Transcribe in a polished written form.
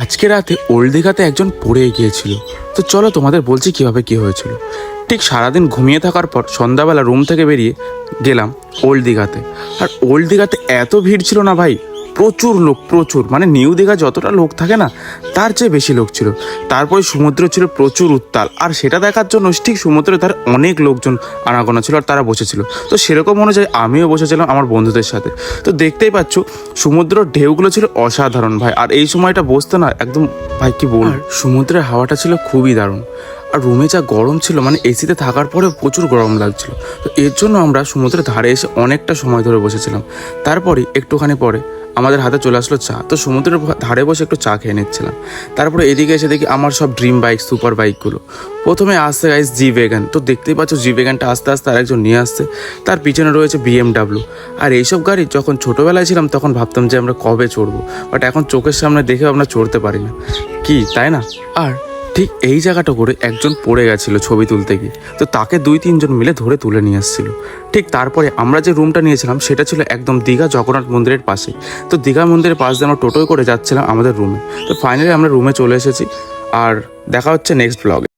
আজকে রাতে ওল্ড দীঘাতে একজন পড়ে গিয়েছিল। তো চলো তোমাদের বলছি কিভাবে কি হয়েছিল। ঠিক সারাদিন ঘুমিয়ে থাকার পর সন্ধ্যাবেলা রুম থেকে বেরিয়ে গেলাম ওল্ড দীঘাতে। আর ওল্ড দীঘাতে এত ভিড় ছিল না ভাই, প্রচুর লোক, প্রচুর, মানে নিউ দীঘা যতটা লোক থাকে না তার চেয়ে বেশি লোক ছিল। তারপরে সমুদ্র ছিল প্রচুর উত্তাল, আর সেটা দেখার জন্য ঠিক সমুদ্রের ধারে অনেক লোকজন আনাগোনা ছিল আর তারা বসেছিল। তো সেরকম অনুযায়ী আমিও বসেছিলাম আমার বন্ধুদের সাথে। তো দেখতেই পাচ্ছ সমুদ্রের ঢেউগুলো ছিল অসাধারণ ভাই। আর এই সময়টা বসতে না একদম ভাই কি বল, সমুদ্রের হাওয়াটা ছিল খুবই দারুণ। আর রুমে যা গরম ছিল, মানে এসিতে থাকার পরেও প্রচুর গরম লাগছিল। তো এর জন্য আমরা সমুদ্রের ধারে এসে অনেকটা সময় ধরে বসেছিলাম। তারপরে একটুখানি পরে আমাদের হাতে চলে আসলো চা। তো সমুদ্রের ধারে বসে একটু চা খেয়ে নিচ্ছিলাম। তারপরে এদিকে এসে দেখি আমার সব ড্রিম বাইক, সুপার বাইকগুলো। প্রথমে আসছে গাইস জি ভ্যাগান। তো দেখতেই পাচ্ছ জি ভ্যাগানটা আস্তে আস্তে আরেকজন নিয়ে আসছে। তার পিছনে রয়েছে BMW। আর এইসব গাড়ি যখন ছোটোবেলায় ছিলাম তখন ভাবতাম যে আমরা কবে চড়বো, বাট এখন চোখের সামনে দেখেও আমরা চড়তে পারি না, কি তাই না? আর ঠিক এই জায়গাটা করে একজন পড়ে গেছিলো ছবি তুলতে গিয়ে। তো তাকে 2-3 জন মিলে ধরে তুলে নিয়ে আসছিল। ঠিক তারপরে আমরা যে রুমটা নিয়েছিলাম সেটা ছিল একদম দীঘা জগন্নাথ মন্দিরের পাশে। তো দীঘা মন্দিরের পাশ দিয়ে আমরা টোটোয় করে যাচ্ছিলাম আমাদের রুমে। তো ফাইনালি আমরা রুমে চলে এসেছি। আর দেখা হচ্ছে নেক্সট ব্লগে।